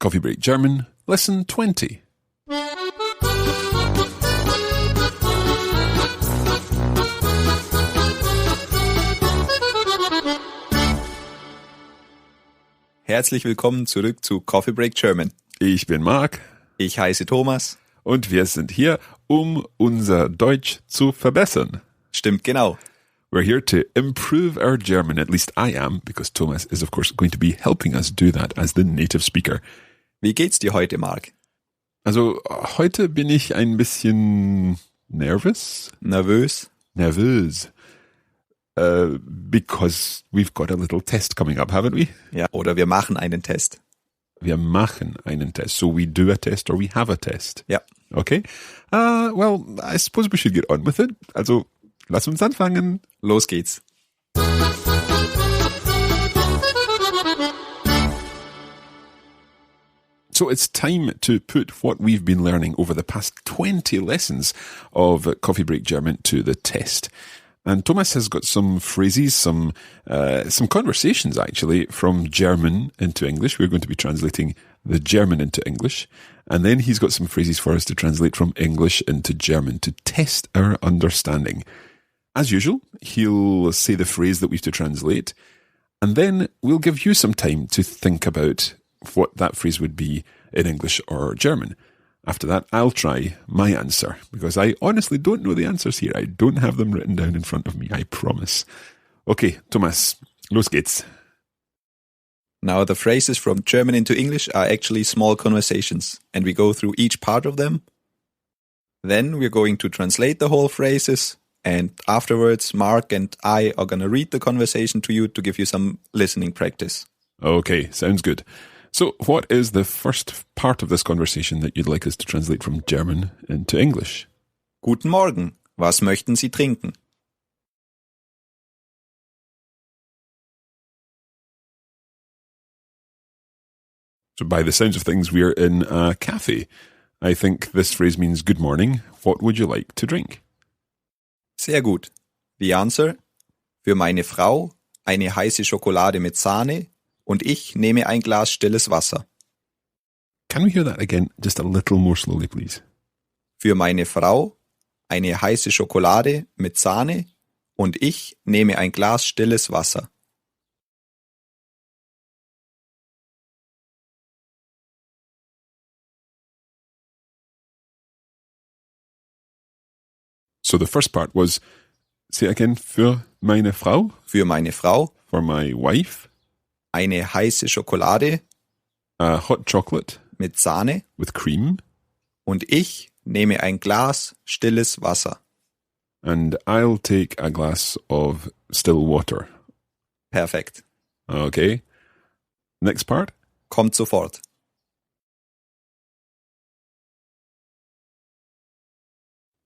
Coffee Break German, Lesson 20. Herzlich willkommen zurück zu Coffee Break German. Ich bin Marc. Ich heiße Thomas. Und wir sind hier, um unser Deutsch zu verbessern. Stimmt genau. We're here to improve our German, at least I am, because Thomas is of course going to be helping us do that as the native speaker. Wie geht's dir heute, Marc? Also, heute bin ich ein bisschen nervous. Nervös? Nervös. Because we've got a little test coming up, haven't we? Ja, oder wir machen einen Test. Wir machen einen Test. So we do a test or we have a test. Ja. Okay. Well, I suppose we should get on with it. Also, lass uns anfangen. Los geht's. So it's time to put what we've been learning over the past 20 lessons of Coffee Break German to the test. And Thomas has got some phrases, some conversations actually from German into English. We're going to be translating the German into English. And then he's got some phrases for us to translate from English into German to test our understanding. As usual, he'll say the phrase that we have to translate. And then we'll give you some time to think about what that phrase would be in English or German. After that, I'll try my answer, because I honestly don't know the answers here. I don't have them written down in front of me, I promise. Okay, Thomas, los geht's. Now, the phrases from German into English are actually small conversations, and we go through each part of them. Then we're going to translate the whole phrases, and afterwards, Mark and I are going to read the conversation to you to give you some listening practice. Okay, sounds good. So, what is the first part of this conversation that you'd like us to translate from German into English? Guten Morgen, was möchten Sie trinken? So, by the sounds of things, we're in a cafe. I think this phrase means good morning. What would you like to drink? Sehr gut. The answer? Für meine Frau eine heiße Schokolade mit Sahne und ich nehme ein Glas stilles Wasser. Can we hear that again just a little more slowly, please? Für meine Frau eine heiße Schokolade mit Sahne und ich nehme ein Glas stilles Wasser. So the first part was, say again, für meine Frau? Für meine Frau. For my wife. Eine heiße Schokolade. A hot chocolate. Mit Sahne. With cream. Und ich nehme ein Glas stilles Wasser. And I'll take a glass of still water. Perfekt. Okay. Next part. Kommt sofort.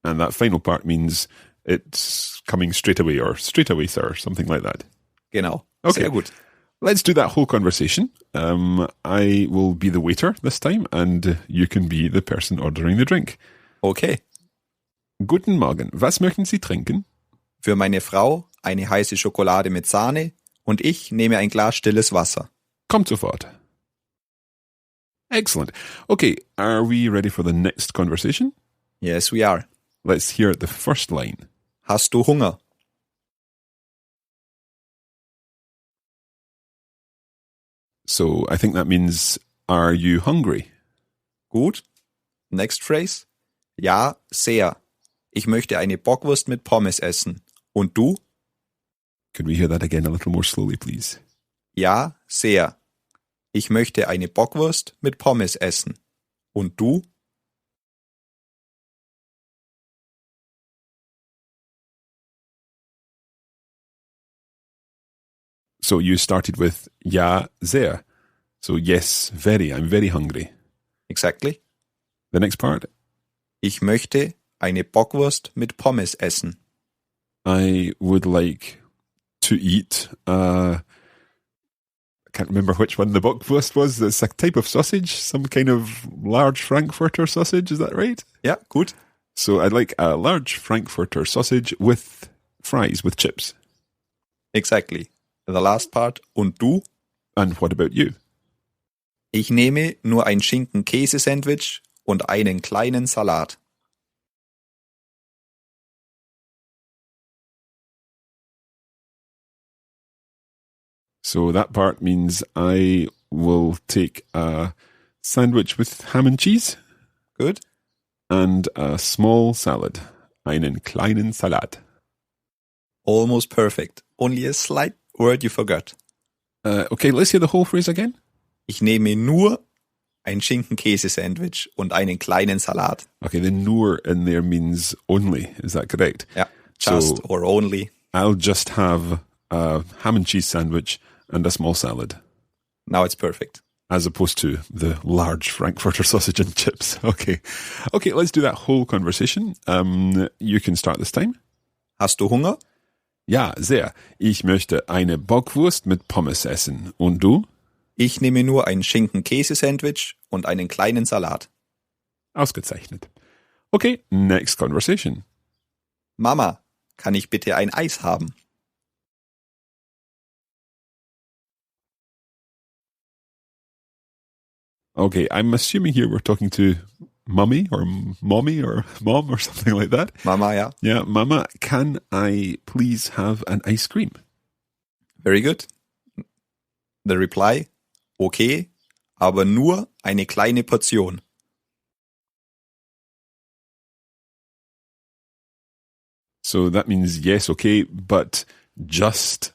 And that final part means it's coming straight away or straight away, sir, something like that. Genau. Okay. Sehr gut. Let's do that whole conversation. I will be the waiter this time and you can be the person ordering the drink. Okay. Guten Morgen, was möchten Sie trinken? Für meine Frau eine heiße Schokolade mit Sahne und ich nehme ein Glas stilles Wasser. Kommt sofort. Excellent. Okay, are we ready for the next conversation? Yes, we are. Let's hear the first line. Hast du Hunger? So I think that means, are you hungry? Gut. Next phrase. Ja, sehr. Ich möchte eine Bockwurst mit Pommes essen. Und du? Could we hear that again a little more slowly, please? Ja, sehr. Ich möchte eine Bockwurst mit Pommes essen. Und du? So you started with ja, sehr. So yes, very. I'm very hungry. Exactly. The next part. Ich möchte eine Bockwurst mit Pommes essen. I would like to eat, I can't remember which one the Bockwurst was. It's a type of sausage, some kind of large Frankfurter sausage. Is that right? Ja, gut. So I'd like a large Frankfurter sausage with fries, with chips. Exactly. The last part. Und du? And what about you? Ich nehme nur ein Schinken-Käse-Sandwich und einen kleinen Salat. So that part means I will take a sandwich with ham and cheese Good? and a small salad. Einen kleinen Salat. Almost perfect. Only a slight word you forgot. Okay, let's hear the whole phrase again. Ich nehme nur ein Schinken-Käse-Sandwich und einen kleinen Salat. Okay, the nur in there means only. Is that correct? Ja, just So- or only. I'll just have a ham and cheese sandwich and a small salad, Now it's perfect. as opposed to the large Frankfurter sausage and chips. Okay, let's do that whole conversation. You can start this time. Hast du Hunger? Ja, sehr. Ich möchte eine Bockwurst mit Pommes essen. Und du? Ich nehme nur ein Schinken-Käse-Sandwich und einen kleinen Salat. Ausgezeichnet. Okay, next conversation. Mama, kann ich bitte ein Eis haben? Okay, I'm assuming here we're talking to mummy or mommy or mom or something like that. Mama, ja. Yeah, Mama, can I please have an ice cream? Very good. The reply, okay, aber nur eine kleine Portion. So that means yes, okay, but just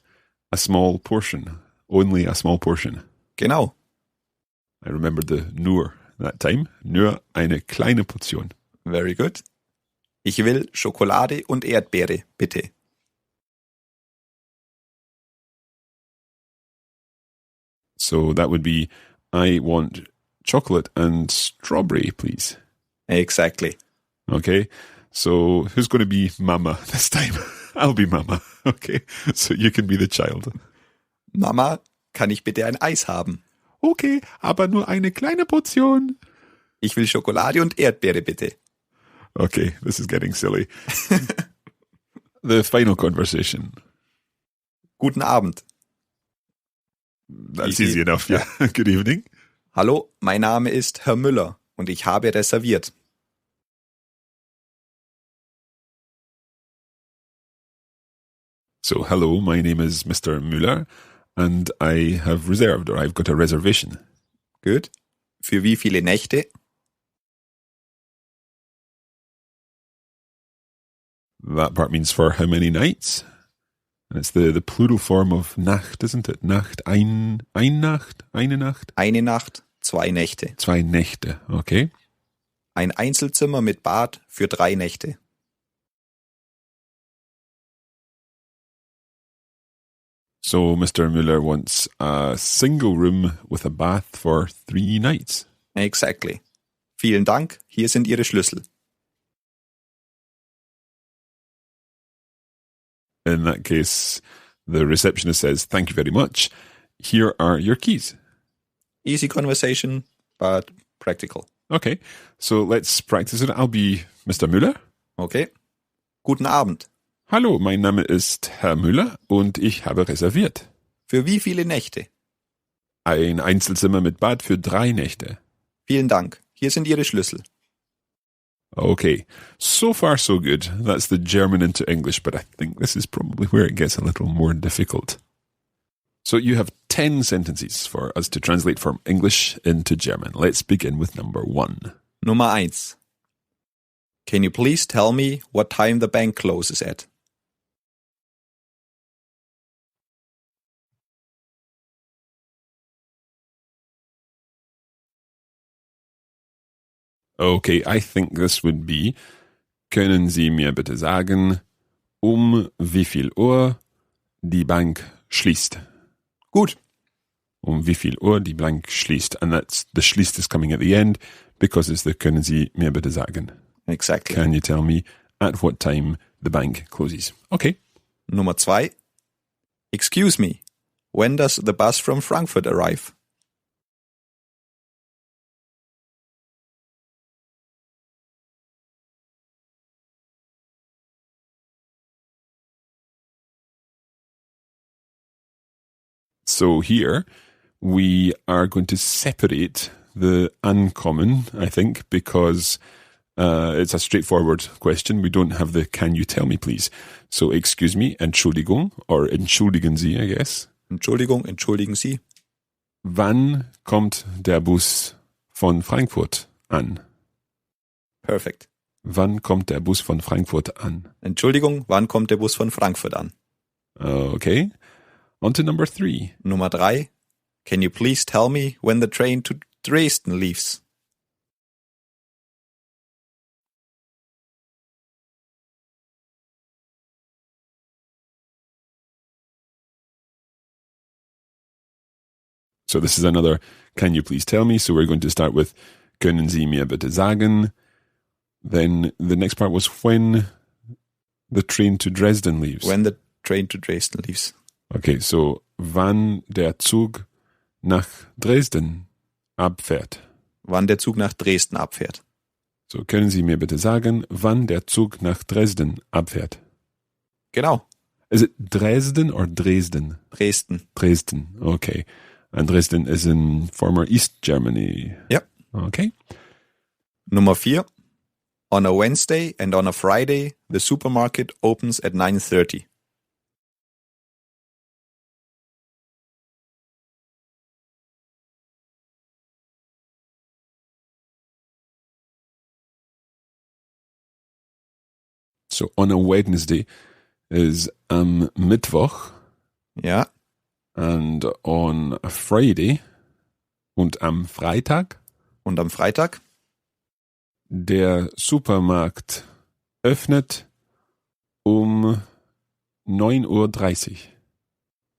a small portion. Only a small portion. Genau. I remembered the nur that time. Nur eine kleine Portion. Very good. Ich will Schokolade und Erdbeere, bitte. So that would be, I want chocolate and strawberry, please. Exactly. Okay, so who's going to be Mama this time? I'll be Mama. Okay, so you can be the child. Mama, kann ich bitte ein Eis haben? Okay, aber nur eine kleine Portion. Ich will Schokolade und Erdbeere, bitte. Okay, this is getting silly. The final conversation. Guten Abend. That's Easy. easy enough, yeah. Good evening. Hallo, mein Name ist Herr Müller und ich habe reserviert. So, hello, my name is Mr. Müller and I have reserved, or I've got a reservation. Gut. Für wie viele Nächte? That part means for how many nights? And it's the plural form of Nacht, isn't it? Nacht, ein Nacht, eine Nacht? Eine Nacht, 2 Nächte. 2 Nächte, okay. Ein Einzelzimmer mit Bad für 3 Nächte. So Mr. Müller wants a single room with a bath for 3 nights. Exactly. Vielen Dank, hier sind Ihre Schlüssel. In that case, the receptionist says, thank you very much. Here are your keys. Easy conversation, but practical. Okay, so let's practice it. I'll be Mr. Müller. Okay. Guten Abend. Hallo, mein Name ist Herr Müller und ich habe reserviert. Für wie viele Nächte? Ein Einzelzimmer mit Bad für 3 Nächte. Vielen Dank, hier sind Ihre Schlüssel. Okay, so far so good. That's the German into English, but I think this is probably where it gets a little more difficult. So you have 10 sentences for us to translate from English into German. Let's begin with number 1. Nummer 1. Can you please tell me what time the bank closes at? Okay, I think this would be, können Sie mir bitte sagen, wie viel Uhr die Bank schließt? Gut. Wie viel Uhr die Bank schließt. And that's, the schließt is coming at the end because it's the können Sie mir bitte sagen. Exactly. Can you tell me at what time the bank closes? Okay. Nummer 2. Excuse me, when does the bus from Frankfurt arrive? So here we are going to separate the uncommon, I think, because it's a straightforward question. We don't have the can you tell me please. So excuse me, Entschuldigung, or entschuldigen Sie, I guess. Entschuldigung, entschuldigen Sie. Wann kommt der Bus von Frankfurt an? Perfect. Wann kommt der Bus von Frankfurt an? Entschuldigung, wann kommt der Bus von Frankfurt an? Okay. On to number 3. Nummer 3. Can you please tell me when the train to Dresden leaves? So this is another can you please tell me? So we're going to start with können Sie mir bitte sagen? Then the next part was when the train to Dresden leaves. When the train to Dresden leaves. Okay, so wann der Zug nach Dresden abfährt. Wann der Zug nach Dresden abfährt. So können Sie mir bitte sagen, wann der Zug nach Dresden abfährt? Genau. Is it Dresden or Dresden? Dresden. Dresden, okay. And Dresden is in former East Germany. Ja. Okay. Nummer 4. On a Wednesday and on a Friday, the supermarket opens at 9:30. So on a Wednesday is am Mittwoch. Ja. And on a Friday und am Freitag. Und am Freitag? Der Supermarkt öffnet um 9:30 Uhr.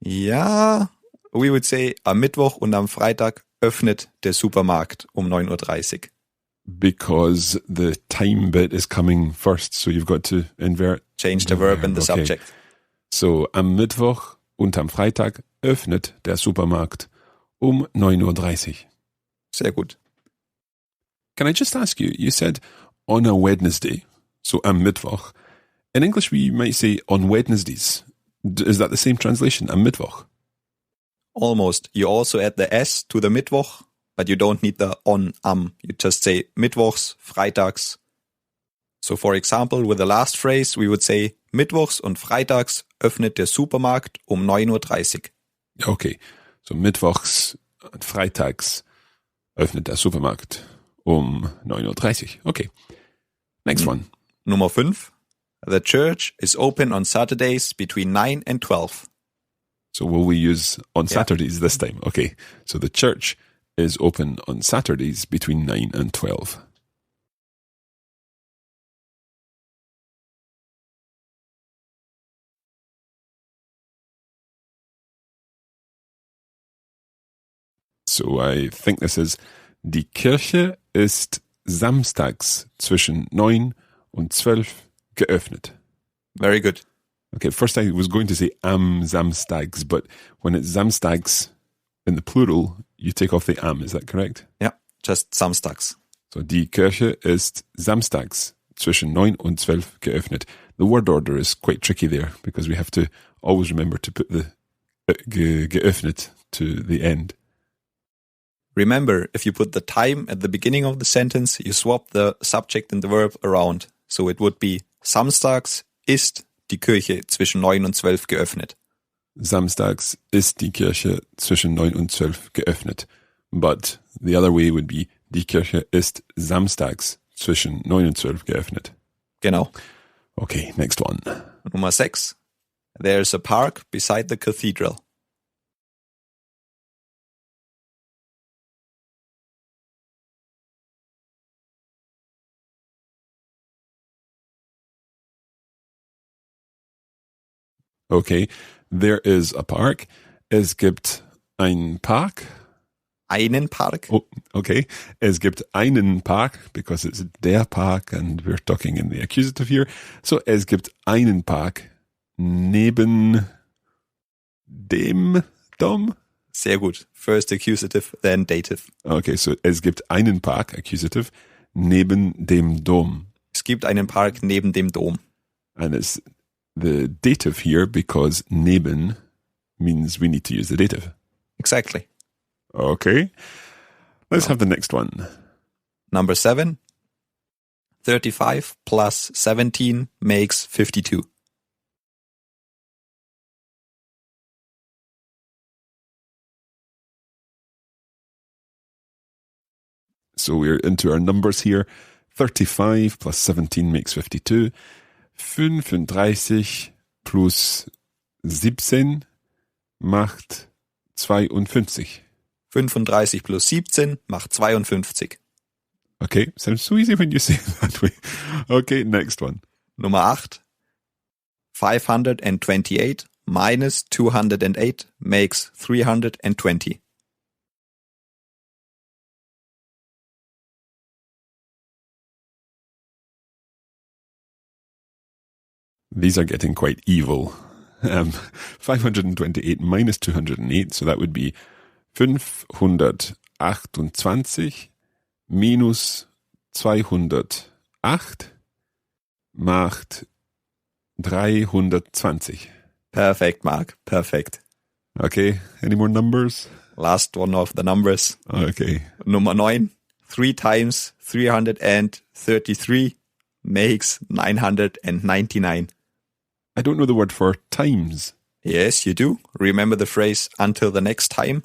Ja, we would say am Mittwoch und am Freitag öffnet der Supermarkt um 9:30 Uhr. Because the time bit is coming first, so you've got to invert. Change the verb and the Okay. subject. So am Mittwoch und am Freitag öffnet der Supermarkt um 9:30 Uhr. Sehr gut. Can I just ask you, you said on a Wednesday, so am Mittwoch. In English we might say on Wednesdays. Is that the same translation, am Mittwoch? Almost. You also add the S to the Mittwoch, but you don't need the on, am. You just say Mittwochs, Freitags. So for example, with the last phrase, we would say Mittwochs und Freitags öffnet der Supermarkt um 9:30 Uhr. Okay, so Mittwochs und Freitags öffnet der Supermarkt um 9:30 Uhr. Okay, next one. Nummer 5. The church is open on Saturdays between 9 and 12. So will we use on Yeah. Saturdays this time? Okay, so the church is open on Saturdays between 9 and 12. So I think this is die Kirche ist samstags zwischen 9 und 12 geöffnet. Very good. Okay, first I was going to say am samstags, but when it's samstags in the plural, you take off the am, is that correct? Ja, just samstags. So die Kirche ist samstags zwischen 9 und 12 geöffnet. The word order is quite tricky there because we have to always remember to put the geöffnet to the end. Remember, if you put the time at the beginning of the sentence, you swap the subject and the verb around. So it would be samstags ist die Kirche zwischen 9 und 12 geöffnet. Samstags ist die Kirche zwischen 9 und 12 geöffnet. But the other way would be die Kirche ist samstags zwischen 9 und 12 geöffnet. Genau. Okay, next one. Nummer 6. There's a park beside the cathedral. Okay, there is a park. Es gibt einen Park. Einen Park? Oh, okay. Es gibt einen Park, because it's der Park and we're talking in the accusative here. So, es gibt einen Park neben dem Dom. Sehr gut. First accusative, then dative. Okay, so es gibt einen Park, accusative, neben dem Dom. Es gibt einen Park neben dem Dom. And it's the dative here because neben means we need to use the dative. Exactly. Okay. Let's have the next one. Number 7. 35 plus 17 makes 52. So we're into our numbers here. 35 plus 17 makes 52. 35 plus 17 macht 52. 35 plus 17 macht 52. Okay, sounds so easy when you say it that way. Okay, next one. Nummer 8. 528 minus 208 makes 320. These are getting quite evil. 528 minus 208, so that would be 528 minus 208 macht 320. Perfect, Mark. Perfect. Okay, any more numbers? Last one of the numbers. Okay. Nummer 9. 3 times 333 makes 999. I don't know the word for times. Yes, you do. Remember the phrase until the next time?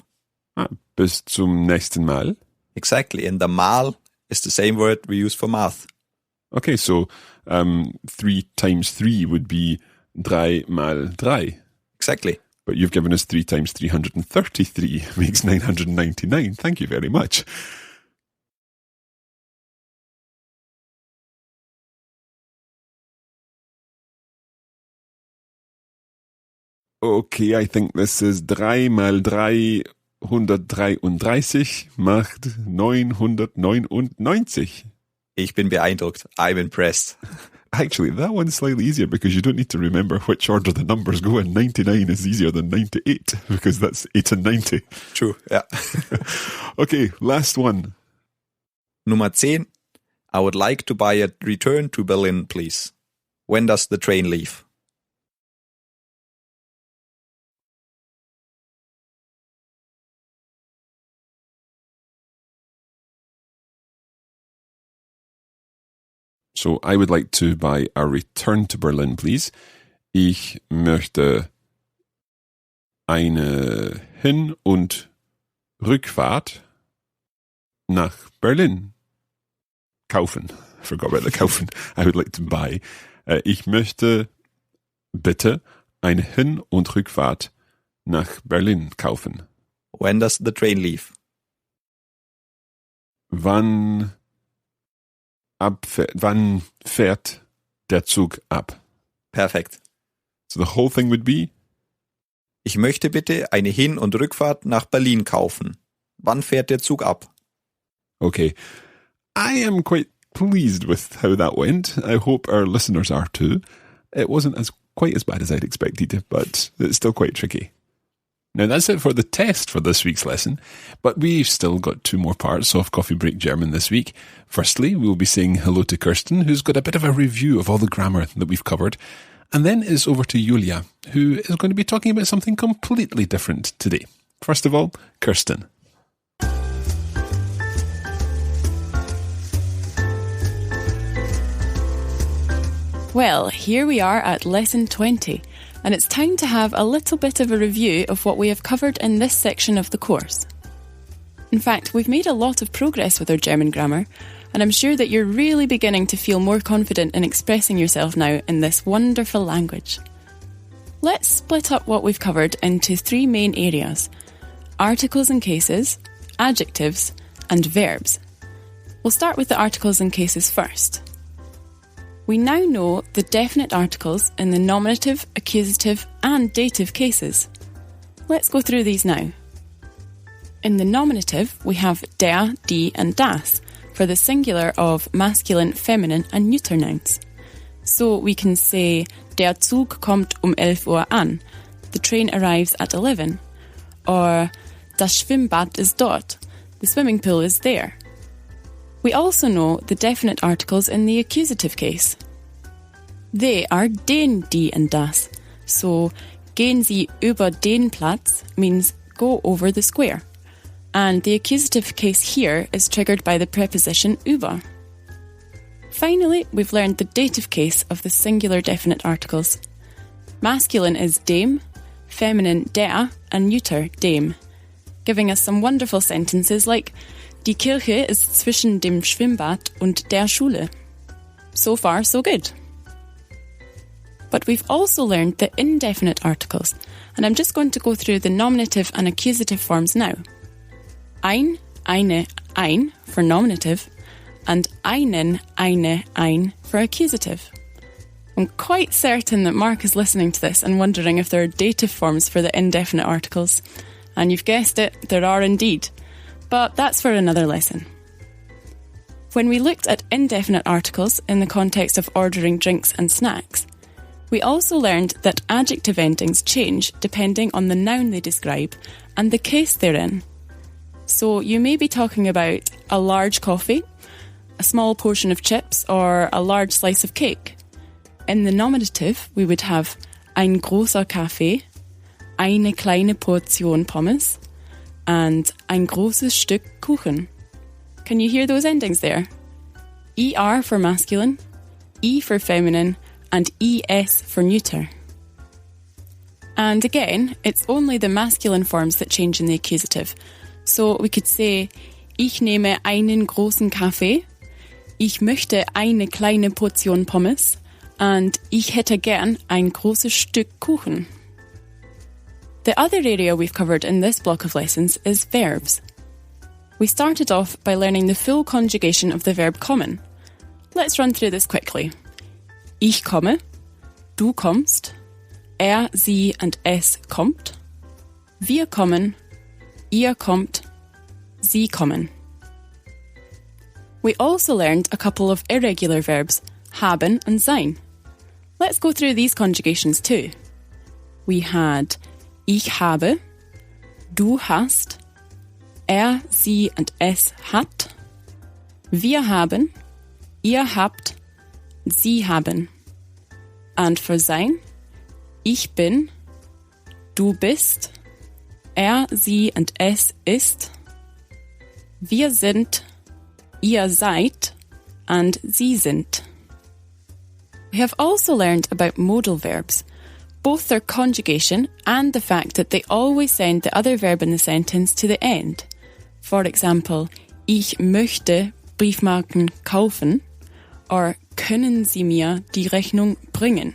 Bis zum nächsten Mal. Exactly. And the mal is the same word we use for math. Okay, so 3 times 3 would be 3 mal 3. Exactly. But you've given us 3 times 333 makes 999. Thank you very much. Okay, I think this is 3 mal 333 macht 999. Ich bin beeindruckt. I'm impressed. Actually, that one's slightly easier because you don't need to remember which order the numbers go in. 99 is easier than 98 because that's 8 and 90. True, yeah. Okay, last one. Nummer 10. I would like to buy a return to Berlin, please. When does the train leave? So I would like to buy a return to Berlin, please. Ich möchte eine Hin- und Rückfahrt nach Berlin kaufen. I forgot about the kaufen. I would like to buy. Ich möchte bitte eine Hin- und Rückfahrt nach Berlin kaufen. When does the train leave? Wann fährt der Zug ab? Perfekt. So the whole thing would be: Ich möchte bitte eine Hin- und Rückfahrt nach Berlin kaufen. Wann fährt der Zug ab? Okay. I am quite pleased with how that went. I hope our listeners are too. It wasn't quite as bad as I'd expected, but it's still quite tricky. Now that's it for the test for this week's lesson, but we've still got 2 more parts of Coffee Break German this week. Firstly, we'll be saying hello to Kirsten, who's got a bit of a review of all the grammar that we've covered. And then it's over to Julia, who is going to be talking about something completely different today. First of all, Kirsten. Well, here we are at lesson 20, and it's time to have a little bit of a review of what we have covered in this section of the course. In fact, we've made a lot of progress with our German grammar, and I'm sure that you're really beginning to feel more confident in expressing yourself now in this wonderful language. Let's split up what we've covered into 3 main areas: articles and cases, adjectives, and verbs. We'll start with the articles and cases first. We now know the definite articles in the nominative, accusative, and dative cases. Let's go through these now. In the nominative, we have der, die, and das for the singular of masculine, feminine, and neuter nouns. So we can say, der Zug kommt 11 Uhr an. The train arrives at 11. Or, das Schwimmbad ist dort. The swimming pool is there. We also know the definite articles in the accusative case. They are den, die, and das. So, gehen Sie über den Platz means go over the square. and the accusative case here is triggered by the preposition über. Finally, we've learned the dative case of the singular definite articles. Masculine is dem, feminine der, and neuter dem, giving us some wonderful sentences like Die Kirche ist zwischen dem Schwimmbad und der Schule. So far, so good. But we've also learned the indefinite articles, and I'm just going to go through the nominative and accusative forms now. Ein, eine, ein for nominative, and einen, ein for accusative. I'm quite certain that Mark is listening to this and wondering if there are dative forms for the indefinite articles. And you've guessed it, there are indeed. But that's for another lesson. When we looked at indefinite articles in the context of ordering drinks and snacks, we also learned that adjective endings change depending on the noun they describe and the case they're in. So you may be talking about a large coffee, a small portion of chips, or a large slice of cake. In the nominative, we would have ein großer Kaffee, eine kleine Portion Pommes, and ein großes Stück Kuchen. Can you hear those endings there? ER for masculine, E for feminine, and ES for neuter. And again, it's only the masculine forms that change in the accusative. So we could say, ich nehme einen großen Kaffee, ich möchte eine kleine Portion Pommes, and ich hätte gern ein großes Stück Kuchen. The other area we've covered in this block of lessons is verbs. We started off by learning the full conjugation of the verb kommen. Let's run through this quickly. Ich komme, du kommst, sie und es kommt, wir kommen, ihr kommt, sie kommen. We also learned a couple of irregular verbs, haben and sein. Let's go through these conjugations too. We had ich habe, du hast, sie und es hat, wir haben, ihr habt, sie haben. And for sein, ich bin, du bist, sie und es ist, wir sind, ihr seid, and sie sind. We have also learned about modal verbs, both their conjugation and the fact that they always send the other verb in the sentence to the end. For example, ich möchte Briefmarken kaufen, or können Sie mir die Rechnung bringen?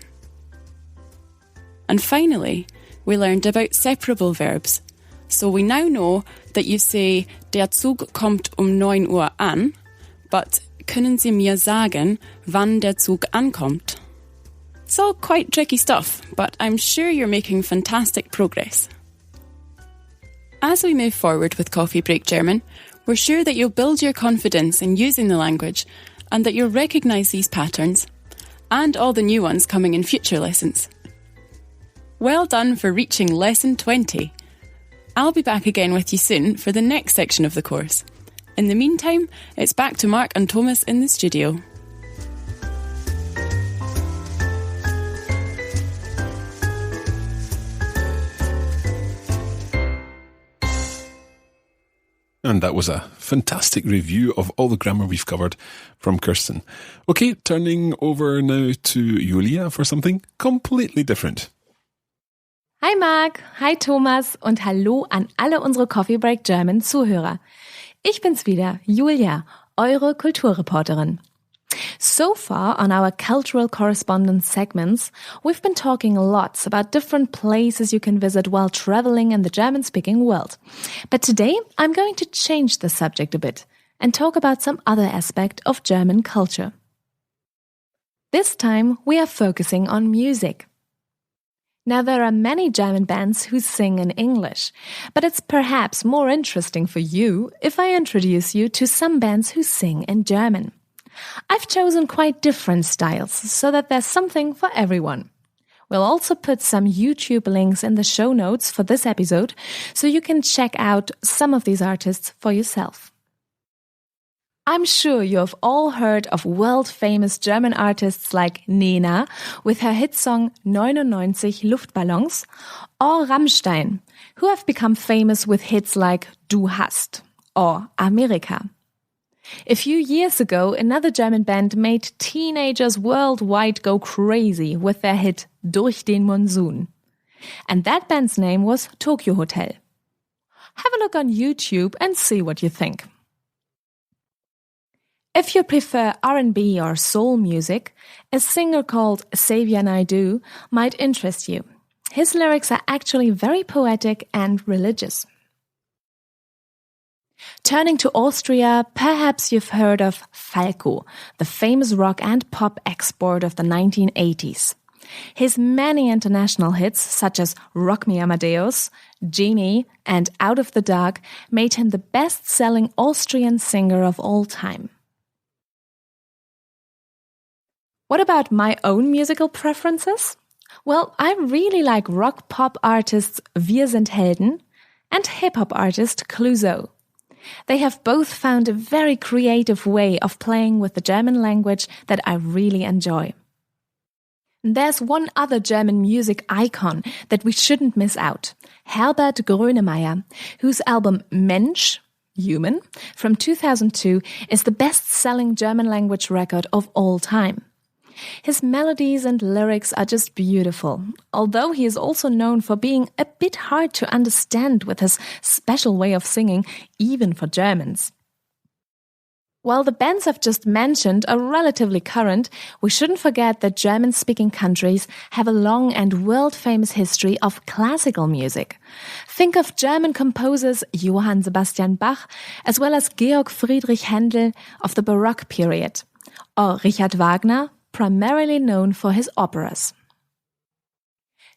And finally, we learned about separable verbs. So we now know that you say, der Zug kommt 9 Uhr an, but können Sie mir sagen, wann der Zug ankommt? It's all quite tricky stuff, but I'm sure you're making fantastic progress. As we move forward with Coffee Break German, we're sure that you'll build your confidence in using the language and that you'll recognise these patterns and all the new ones coming in future lessons. Well done for reaching Lesson 20. I'll be back again with you soon for the next section of the course. In the meantime, it's back to Mark and Thomas in the studio. And that was a fantastic review of all the grammar we've covered from Kirsten. Okay, turning over now to Julia for something completely different. Hi Marc, hi Thomas und hallo an alle unsere Coffee Break German Zuhörer. Ich bin's wieder, Julia, eure Kulturreporterin. So far on our cultural correspondence segments, we've been talking lots about different places you can visit while traveling in the German-speaking world. But today, I'm going to change the subject a bit and talk about some other aspect of German culture. This time, we are focusing on music. Now, there are many German bands who sing in English, but it's perhaps more interesting for you if I introduce you to some bands who sing in German. I've chosen quite different styles so that there's something for everyone. We'll also put some YouTube links in the show notes for this episode so you can check out some of these artists for yourself. I'm sure you have all heard of world-famous German artists like Nena with her hit song 99 Luftballons, or Rammstein, who have become famous with hits like Du hast or Amerika. A few years ago, another German band made teenagers worldwide go crazy with their hit Durch den Monsun. And that band's name was Tokyo Hotel. Have a look on YouTube and see what you think. If you prefer R&B or soul music, a singer called Xavier Naidoo might interest you. His lyrics are actually very poetic and religious. Turning to Austria, perhaps you've heard of Falco, the famous rock and pop export of the 1980s. His many international hits, such as Rock Me Amadeus, Genie, and Out of the Dark, made him the best-selling Austrian singer of all time. What about my own musical preferences? Well, I really like rock-pop artists Wir sind Helden and hip-hop artist Clouseau. They have both found a very creative way of playing with the German language that I really enjoy. There's one other German music icon that we shouldn't miss out, Herbert Grönemeyer, whose album Mensch, Human, from 2002 is the best-selling German language record of all time. His melodies and lyrics are just beautiful, although he is also known for being a bit hard to understand with his special way of singing, even for Germans. While the bands I've just mentioned are relatively current, we shouldn't forget that German-speaking countries have a long and world-famous history of classical music. Think of German composers Johann Sebastian Bach, as well as Georg Friedrich Händel of the Baroque period, or Richard Wagner, primarily known for his operas.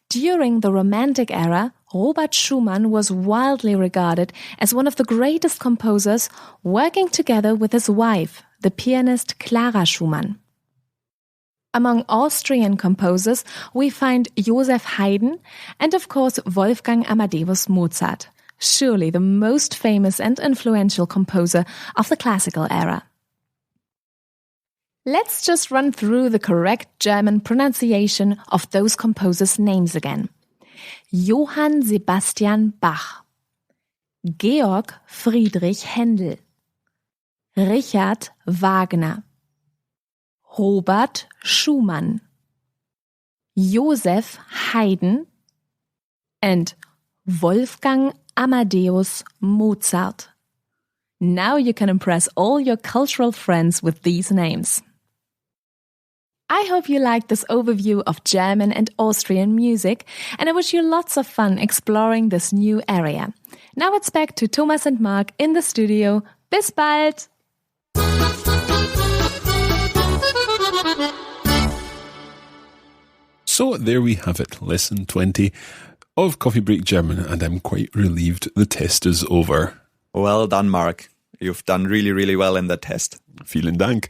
During the Romantic era, Robert Schumann was widely regarded as one of the greatest composers, working together with his wife, the pianist Clara Schumann. Among Austrian composers, we find Joseph Haydn and, of course, Wolfgang Amadeus Mozart, surely the most famous and influential composer of the classical era. Let's just run through the correct German pronunciation of those composers' names again. Johann Sebastian Bach, Georg Friedrich Händel, Richard Wagner, Robert Schumann, Joseph Haydn, and Wolfgang Amadeus Mozart. Now you can impress all your cultural friends with these names. I hope you liked this overview of German and Austrian music, and I wish you lots of fun exploring this new area. Now it's back to Thomas and Mark in the studio. Bis bald! So there we have it, lesson 20 of Coffee Break German, and I'm quite relieved the test is over. Well done, Mark. You've done really, really well in the test. Vielen Dank.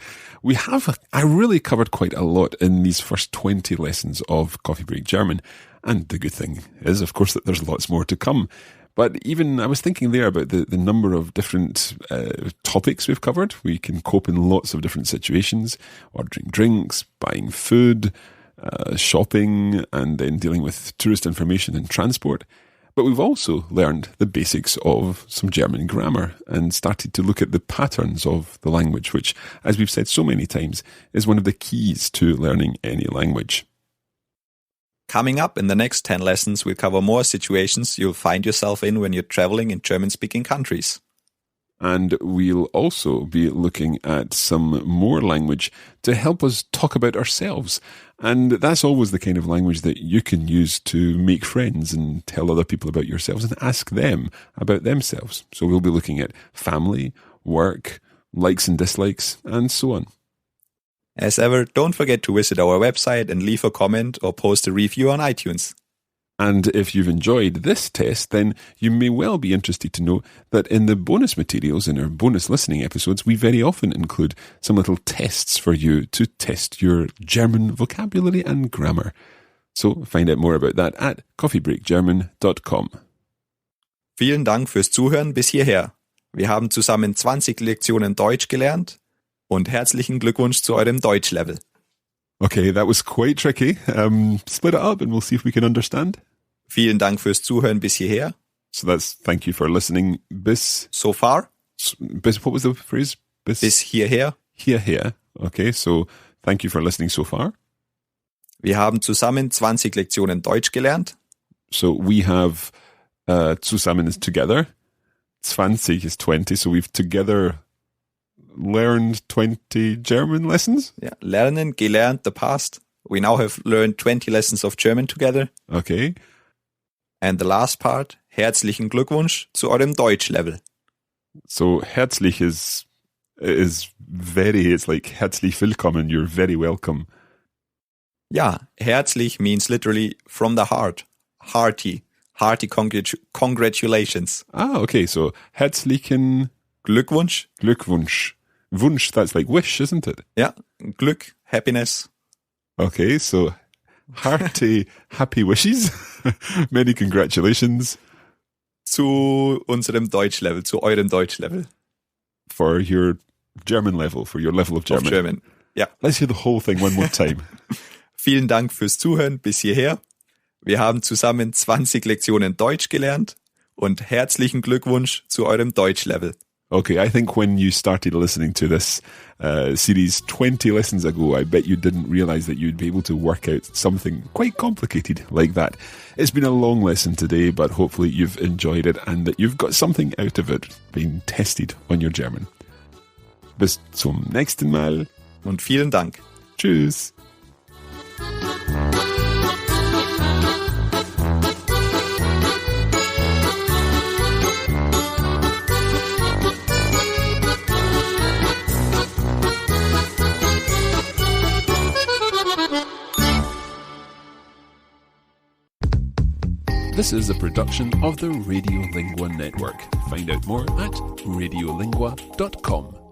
I really covered quite a lot in these first 20 lessons of Coffee Break German. And the good thing is, of course, that there's lots more to come. But even I was thinking there about the number of different topics we've covered. We can cope in lots of different situations, ordering drinks, buying food, shopping, and then dealing with tourist information and transport. But we've also learned the basics of some German grammar and started to look at the patterns of the language, which, as we've said so many times, is one of the keys to learning any language. Coming up in the next 10 lessons, we'll cover more situations you'll find yourself in when you're traveling in German-speaking countries. And we'll also be looking at some more language to help us talk about ourselves. And that's always the kind of language that you can use to make friends and tell other people about yourselves and ask them about themselves. So we'll be looking at family, work, likes and dislikes, and so on. As ever, don't forget to visit our website and leave a comment or post a review on iTunes. And if you've enjoyed this test, then you may well be interested to know that in the bonus materials, in our bonus listening episodes, we very often include some little tests for you to test your German vocabulary and grammar. So find out more about that at coffeebreakgerman.com. Vielen Dank fürs Zuhören bis hierher. Wir haben zusammen 20 Lektionen Deutsch gelernt und herzlichen Glückwunsch zu eurem Deutschlevel. Okay, that was quite tricky. Split it up and we'll see if we can understand. Vielen Dank fürs Zuhören bis hierher. So that's thank you for listening bis So far. what was the phrase? Bis hierher. Hierher. Okay, so thank you for listening so far. Wir haben zusammen 20 Lektionen Deutsch gelernt. So we have zusammen is together. 20 is 20, so we've together learned 20 German lessons. Ja, lernen, gelernt, the past. We now have learned 20 lessons of German together. Okay. And the last part, herzlichen Glückwunsch zu eurem Deutschlevel. So herzlich is very, it's like herzlich willkommen, you're very welcome. Ja, herzlich means literally from the heart. Hearty congratulations. Ah, okay, so herzlichen Glückwunsch. Wunsch, that's like wish, isn't it? Ja, Glück, happiness. Okay, so hearty, happy wishes. Many congratulations. Zu unserem Deutschlevel, zu eurem Deutschlevel. For your German level, for your level of German. Of German. Ja. Let's hear the whole thing one more time. Vielen Dank fürs Zuhören bis hierher. Wir haben zusammen 20 Lektionen Deutsch gelernt und herzlichen Glückwunsch zu eurem Deutschlevel. Okay, I think when you started listening to this series 20 lessons ago, I bet you didn't realize that you'd be able to work out something quite complicated like that. It's been a long lesson today, but hopefully you've enjoyed it and that you've got something out of it being tested on your German. Bis zum nächsten Mal. Und vielen Dank. Tschüss. This is a production of the Radiolingua Network. Find out more at radiolingua.com.